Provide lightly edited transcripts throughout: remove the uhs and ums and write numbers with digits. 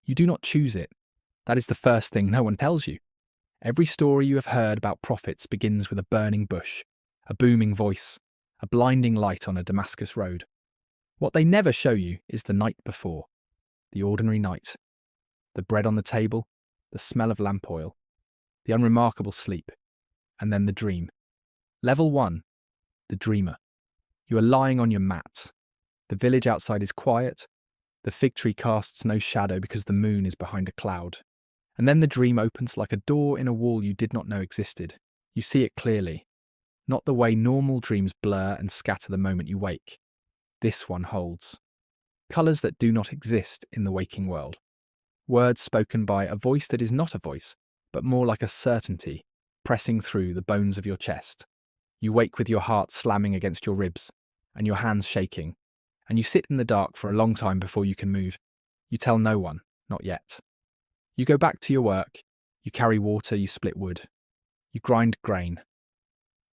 You do not choose it. That is the first thing no one tells you. Every story you have heard about prophets begins with a burning bush, a booming voice, a blinding light on a Damascus road. What they never show you is the night before, the ordinary night, the bread on the table, the smell of lamp oil, the unremarkable sleep, and then the dream. Level 1, the dreamer. You are lying on your mat. The village outside is quiet. The fig tree casts no shadow because the moon is behind a cloud. And then the dream opens like a door in a wall you did not know existed. You see it clearly, not the way normal dreams blur and scatter the moment you wake. This one holds. Colours that do not exist in the waking world. Words spoken by a voice that is not a voice, but more like a certainty, pressing through the bones of your chest. You wake with your heart slamming against your ribs, and your hands shaking, and you sit in the dark for a long time before you can move. You tell no one, not yet. You go back to your work, you carry water, you split wood, you grind grain.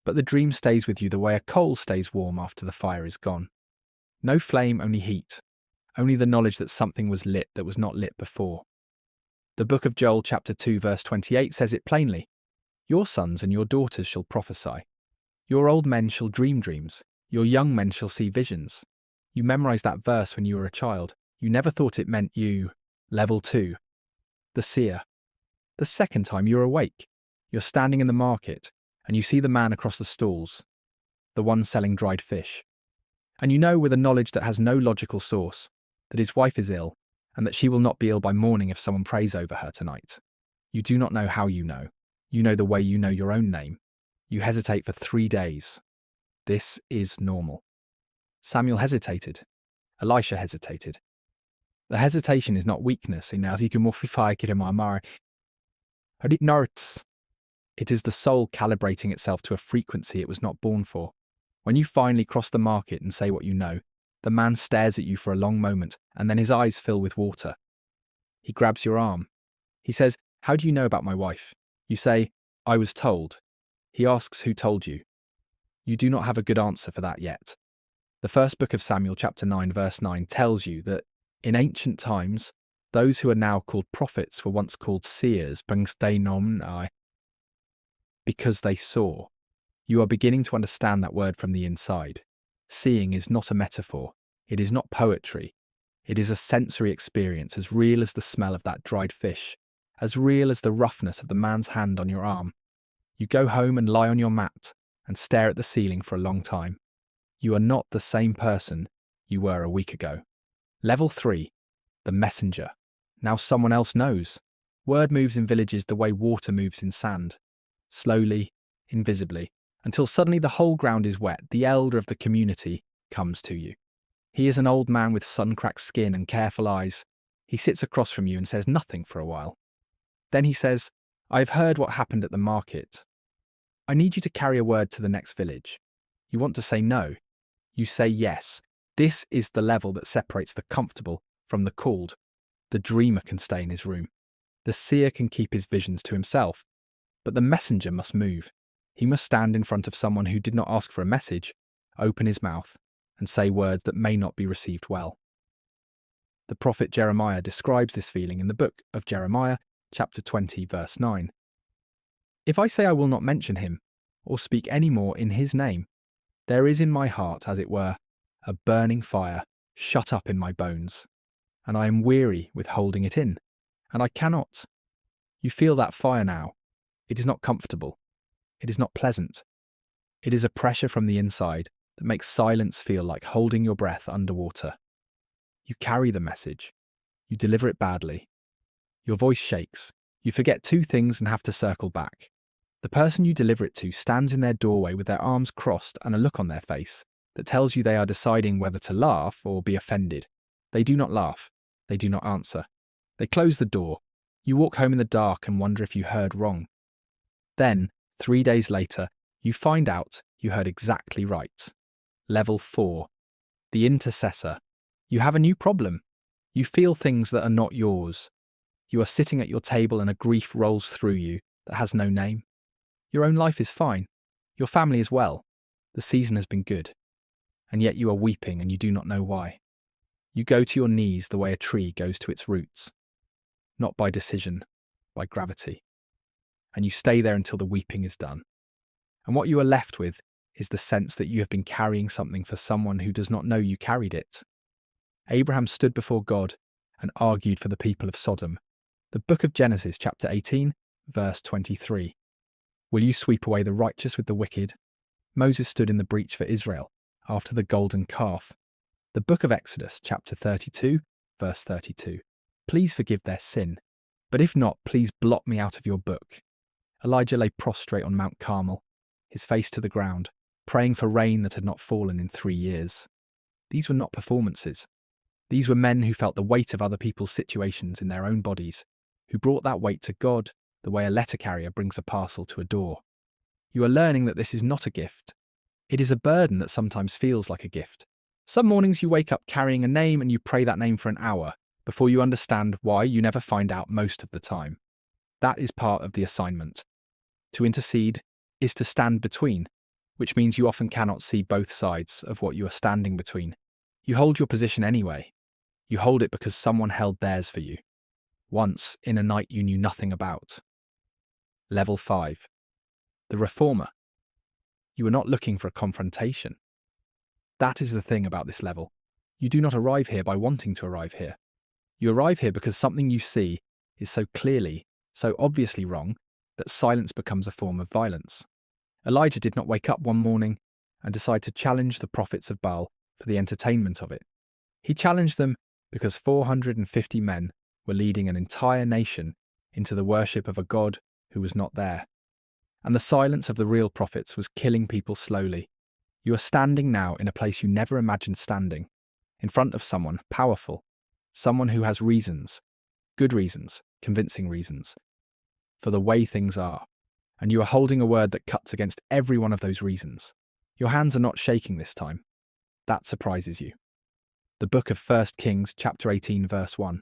But the dream stays with you the way a coal stays warm after the fire is gone. No flame, only heat, only the knowledge that something was lit that was not lit before. The book of Joel chapter 2 verse 28 says it plainly. Your sons and your daughters shall prophesy. Your old men shall dream dreams. Your young men shall see visions. You memorized that verse when you were a child. You never thought it meant you. Level 2. The seer. The second time you're awake, you're standing in the market, and you see the man across the stalls, the one selling dried fish. And you know with a knowledge that has no logical source, that his wife is ill, and that she will not be ill by morning if someone prays over her tonight. You do not know how you know. You know the way you know your own name. You hesitate for 3 days. This is normal. Samuel hesitated. Elisha hesitated. The hesitation is not weakness. It is the soul calibrating itself to a frequency it was not born for. When you finally cross the market and say what you know, the man stares at you for a long moment, and then his eyes fill with water. He grabs your arm. He says, "How do you know about my wife?" You say, "I was told." He asks who told you. You do not have a good answer for that yet. The first book of Samuel chapter 9 verse 9 tells you that in ancient times, those who are now called prophets were once called seers because they saw. You are beginning to understand that word from the inside. Seeing is not a metaphor. It is not poetry. It is a sensory experience as real as the smell of that dried fish, as real as the roughness of the man's hand on your arm. You go home and lie on your mat and stare at the ceiling for a long time. You are not the same person you were a week ago. Level 3, the messenger. Now someone else knows. Word moves in villages the way water moves in sand. Slowly, invisibly, until suddenly the whole ground is wet. The elder of the community comes to you. He is an old man with sun-cracked skin and careful eyes. He sits across from you and says nothing for a while. Then he says, "I have heard what happened at the market. I need you to carry a word to the next village." You want to say no. You say yes. This is the level that separates the comfortable from the called. The dreamer can stay in his room. The seer can keep his visions to himself. But the messenger must move. He must stand in front of someone who did not ask for a message, open his mouth, and say words that may not be received well. The prophet Jeremiah describes this feeling in the book of Jeremiah, chapter 20, verse 9. If I say I will not mention him, or speak any more in his name, there is in my heart, as it were, a burning fire shut up in my bones, and I am weary with holding it in, and I cannot. You feel that fire now. It is not comfortable. It is not pleasant. It is a pressure from the inside that makes silence feel like holding your breath underwater. You carry the message. You deliver it badly. Your voice shakes. You forget 2 things and have to circle back. The person you deliver it to stands in their doorway with their arms crossed and a look on their face that tells you they are deciding whether to laugh or be offended. They do not laugh. They do not answer. They close the door. You walk home in the dark and wonder if you heard wrong. Then, 3 days later, you find out you heard exactly right. Level 4. The intercessor. You have a new problem. You feel things that are not yours. You are sitting at your table and a grief rolls through you that has no name. Your own life is fine. Your family is well. The season has been good. And yet you are weeping and you do not know why. You go to your knees the way a tree goes to its roots. not by decision, by gravity. And you stay there until the weeping is done. And what you are left with is the sense that you have been carrying something for someone who does not know you carried it. Abraham stood before God and argued for the people of Sodom. The book of Genesis, chapter 18, verse 23. Will you sweep away the righteous with the wicked? Moses stood in the breach for Israel after the golden calf. The book of Exodus, chapter 32, verse 32. Please forgive their sin, but if not, please blot me out of your book. Elijah lay prostrate on Mount Carmel, his face to the ground, praying for rain that had not fallen in 3 years. These were not performances. These were men who felt the weight of other people's situations in their own bodies, who brought that weight to God the way a letter carrier brings a parcel to a door. You are learning that this is not a gift. It is a burden that sometimes feels like a gift. Some mornings you wake up carrying a name and you pray that name for an hour before you understand why you never find out most of the time. That is part of the assignment. To intercede is to stand between, which means you often cannot see both sides of what you are standing between. You hold your position anyway. You hold it because someone held theirs for you, once in a night you knew nothing about. Level 5. The Reformer. You are not looking for a confrontation. That is the thing about this level. You do not arrive here by wanting to arrive here. You arrive here because something you see is so clearly, so obviously wrong that silence becomes a form of violence. Elijah did not wake up one morning and decide to challenge the prophets of Baal for the entertainment of it. He challenged them because 450 men were leading an entire nation into the worship of a God who was not there. And the silence of the real prophets was killing people slowly. You are standing now in a place you never imagined standing, in front of someone powerful, someone who has reasons, good reasons, convincing reasons, for the way things are. And you are holding a word that cuts against every one of those reasons. Your hands are not shaking this time. That surprises you. The book of 1 Kings, chapter 18, verse 1.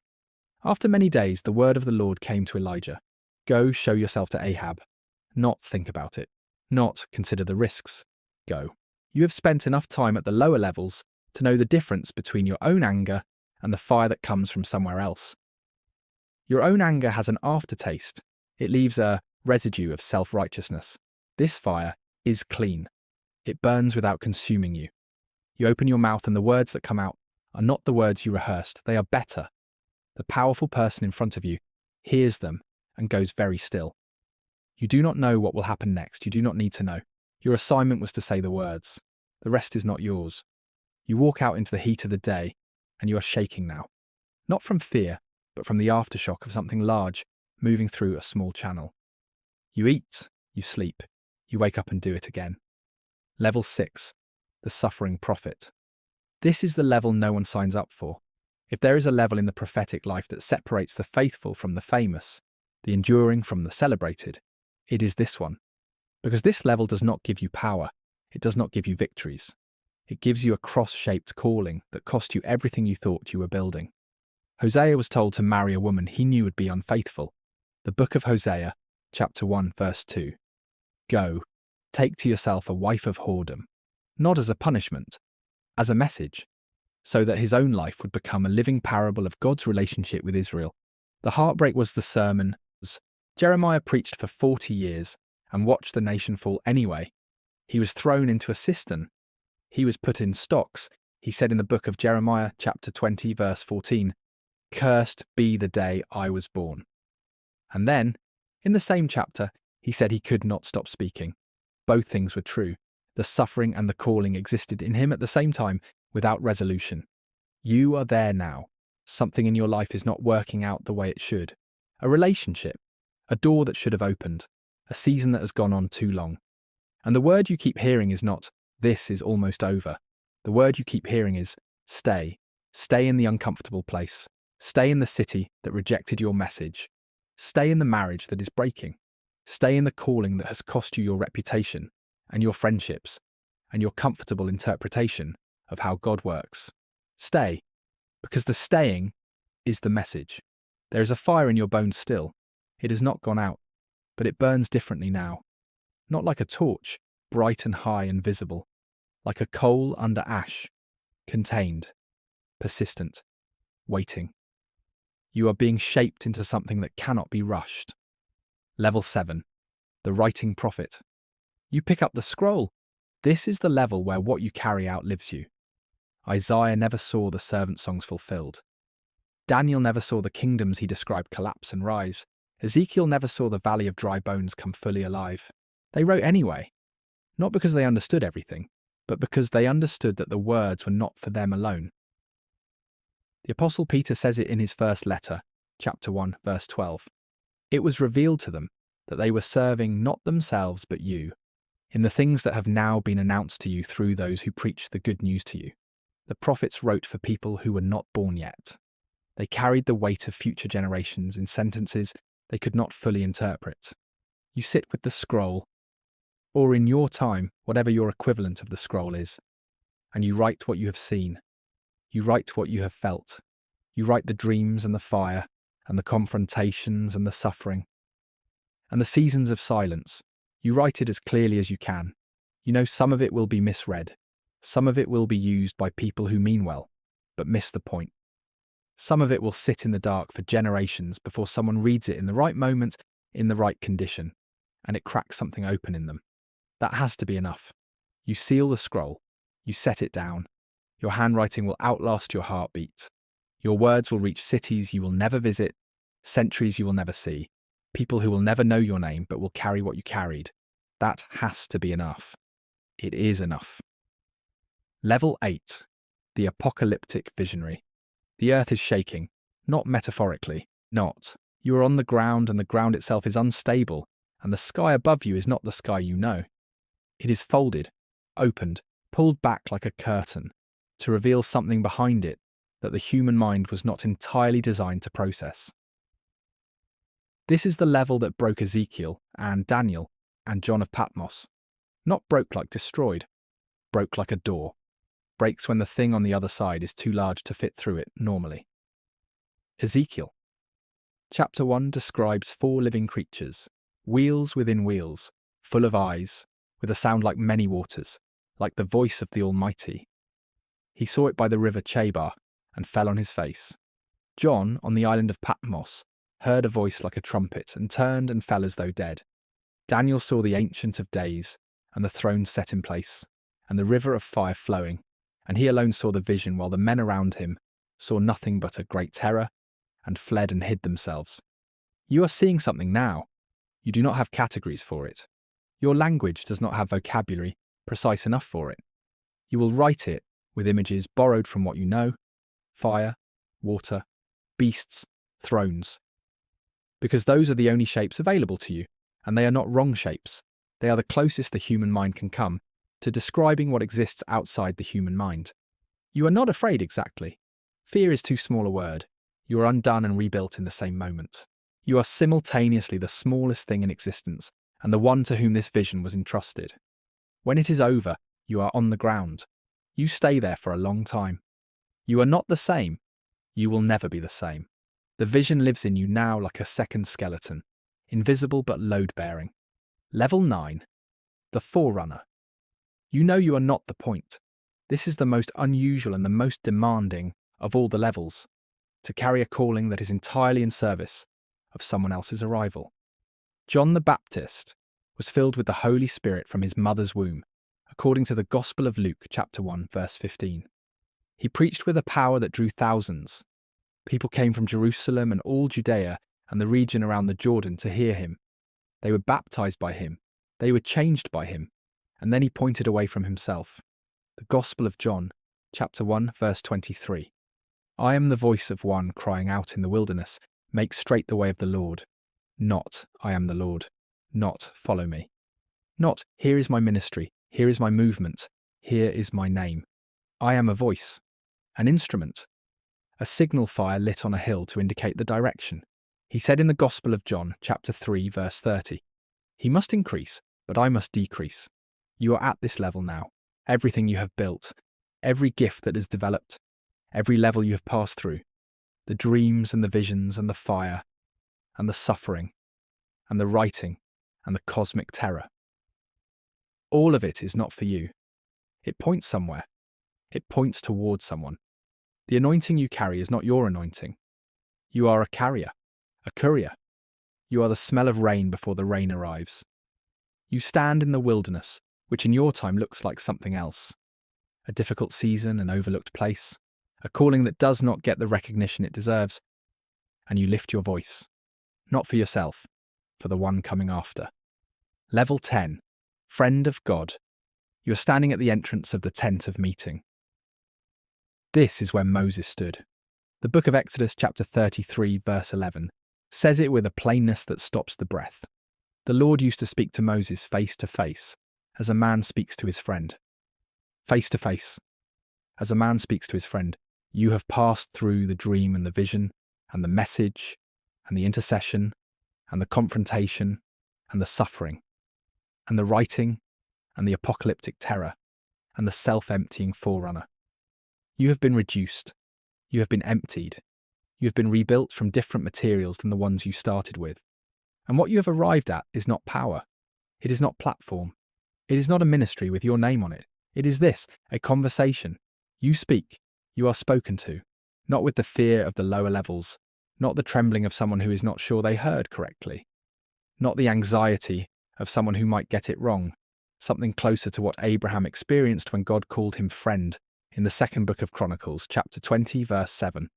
After many days, the word of the Lord came to Elijah. Go, show yourself to Ahab. Not think about it. Not consider the risks. Go. You have spent enough time at the lower levels to know the difference between your own anger and the fire that comes from somewhere else. Your own anger has an aftertaste. It leaves a residue of self-righteousness. This fire is clean. It burns without consuming you. You open your mouth and the words that come out are not the words you rehearsed. They are better. The powerful person in front of you hears them and goes very still. You do not know what will happen next. You do not need to know. Your assignment was to say the words. The rest is not yours. You walk out into the heat of the day and you are shaking now. Not from fear, but from the aftershock of something large moving through a small channel. You eat, you sleep, you wake up and do it again. Level 6. The Suffering Prophet. This is the level no one signs up for. If there is a level in the prophetic life that separates the faithful from the famous, the enduring from the celebrated, it is this one. Because this level does not give you power. It does not give you victories. It gives you a cross-shaped calling that cost you everything you thought you were building. Hosea was told to marry a woman he knew would be unfaithful. The book of Hosea, chapter 1, verse 2. Go, take to yourself a wife of whoredom, not as a punishment, as a message, so that his own life would become a living parable of God's relationship with Israel. The heartbreak was the sermon. Jeremiah preached for 40 years and watched the nation fall anyway. He was thrown into a cistern. He was put in stocks. He said in the book of Jeremiah, chapter 20, verse 14, "Cursed be the day I was born." And then, in the same chapter, he said he could not stop speaking. Both things were true. The suffering and the calling existed in him at the same time, without resolution. You are there now. Something in your life is not working out the way it should. A relationship, a door that should have opened, a season that has gone on too long. And the word you keep hearing is not, "This is almost over." The word you keep hearing is, "Stay. Stay in the uncomfortable place. Stay in the city that rejected your message. Stay in the marriage that is breaking. Stay in the calling that has cost you your reputation and your friendships and your comfortable interpretation of how God works. Stay, because the staying is the message. There is a fire in your bones still. It has not gone out, but it burns differently now. Not like a torch, bright and high and visible, like a coal under ash, contained, persistent, waiting. You are being shaped into something that cannot be rushed. Level 7. The writing prophet. You pick up the scroll. This is the level where what you carry outlives you. Isaiah never saw the servant songs fulfilled. Daniel never saw the kingdoms he described collapse and rise. Ezekiel never saw the valley of dry bones come fully alive. They wrote anyway, not because they understood everything, but because they understood that the words were not for them alone. The Apostle Peter says it in his first letter, chapter 1, verse 12. It was revealed to them that they were serving not themselves but you, in the things that have now been announced to you through those who preach the good news to you. The prophets wrote for people who were not born yet. They carried the weight of future generations in sentences they could not fully interpret. You sit with the scroll, or in your time, whatever your equivalent of the scroll is, and you write what you have seen. You write what you have felt. You write the dreams and the fire, and the confrontations and the suffering, and the seasons of silence. You write it as clearly as you can. You know some of it will be misread. Some of it will be used by people who mean well, but miss the point. Some of it will sit in the dark for generations before someone reads it in the right moment, in the right condition, and it cracks something open in them. That has to be enough. You seal the scroll. You set it down. Your handwriting will outlast your heartbeat. Your words will reach cities you will never visit, centuries you will never see, people who will never know your name but will carry what you carried. That has to be enough. It is enough. Level 8. The apocalyptic visionary. The earth is shaking, not metaphorically, not. You are on the ground and the ground itself is unstable, and the sky above you is not the sky you know. It is folded, opened, pulled back like a curtain, to reveal something behind it that the human mind was not entirely designed to process. This is the level that broke Ezekiel and Daniel and John of Patmos. Not broke like destroyed, broke like a door. Breaks when the thing on the other side is too large to fit through it normally. Ezekiel. Chapter 1 describes 4 living creatures, wheels within wheels, full of eyes, with a sound like many waters, like the voice of the Almighty. He saw it by the river Chebar and fell on his face. John, on the island of Patmos, heard a voice like a trumpet and turned and fell as though dead. Daniel saw the Ancient of Days and the throne set in place and the river of fire flowing, and he alone saw the vision while the men around him saw nothing but a great terror and fled and hid themselves. You are seeing something now. You do not have categories for it. Your language does not have vocabulary precise enough for it. You will write it with images borrowed from what you know: fire, water, beasts, thrones. Because those are the only shapes available to you, and they are not wrong shapes. They are the closest the human mind can come to describing what exists outside the human mind. You are not afraid exactly. Fear is too small a word. You are undone and rebuilt in the same moment. You are simultaneously the smallest thing in existence and the one to whom this vision was entrusted. When it is over, you are on the ground. You stay there for a long time. You are not the same. You will never be the same. The vision lives in you now like a second skeleton, invisible but load-bearing. Level 9. The Forerunner. You know you are not the point. This is the most unusual and the most demanding of all the levels, to carry a calling that is entirely in service of someone else's arrival. John the Baptist was filled with the Holy Spirit from his mother's womb, according to the Gospel of Luke, chapter 1, verse 15. He preached with a power that drew thousands. People came from Jerusalem and all Judea and the region around the Jordan to hear him. They were baptized by him. They were changed by him. And then he pointed away from himself. The Gospel of John, chapter 1, verse 23. I am the voice of one crying out in the wilderness, make straight the way of the Lord. Not, I am the Lord. Not, follow me. Not, here is my ministry, here is my movement, here is my name. I am a voice, an instrument, a signal fire lit on a hill to indicate the direction. He said in the Gospel of John, chapter 3, verse 30, He must increase, but I must decrease. You are at this level now. Everything you have built, every gift that has developed, every level you have passed through, the dreams and the visions and the fire and the suffering and the writing and the cosmic terror. All of it is not for you. It points somewhere. It points towards someone. The anointing you carry is not your anointing. You are a carrier, a courier. You are the smell of rain before the rain arrives. You stand in the wilderness, which in your time looks like something else. A difficult season, an overlooked place, a calling that does not get the recognition it deserves, and you lift your voice, not for yourself, for the one coming after. Level 10, Friend of God. You are standing at the entrance of the tent of meeting. This is where Moses stood. The book of Exodus chapter 33 verse 11 says it with a plainness that stops the breath. The Lord used to speak to Moses face to face, as a man speaks to his friend. Face to face, as a man speaks to his friend, you have passed through the dream and the vision, and the message, and the intercession, and the confrontation, and the suffering, and the writing, and the apocalyptic terror, and the self-emptying forerunner. You have been reduced. You have been emptied. You have been rebuilt from different materials than the ones you started with. And what you have arrived at is not power. It is not platform. It is not a ministry with your name on it. It is this, a conversation. You speak. You are spoken to. Not with the fear of the lower levels. Not the trembling of someone who is not sure they heard correctly. Not the anxiety of someone who might get it wrong. Something closer to what Abraham experienced when God called him friend in the second book of Chronicles, chapter 20, verse 7.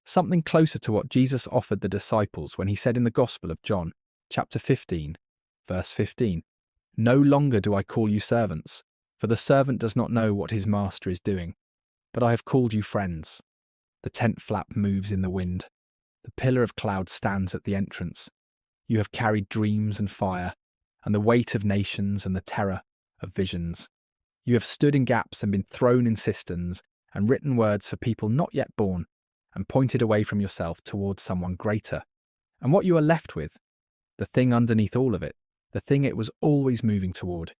Something closer to what Jesus offered the disciples when he said in the Gospel of John, chapter 15, verse 15, "No longer do I call you servants, for the servant does not know what his master is doing, but I have called you friends." The tent flap moves in the wind. The pillar of cloud stands at the entrance. You have carried dreams and fire, and the weight of nations and the terror of visions. You have stood in gaps and been thrown in cisterns and written words for people not yet born and pointed away from yourself towards someone greater. And what you are left with, the thing underneath all of it, the thing it was always moving toward,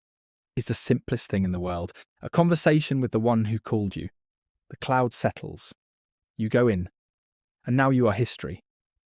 is the simplest thing in the world, a conversation with the one who called you. The cloud settles. You go in, and now you are history.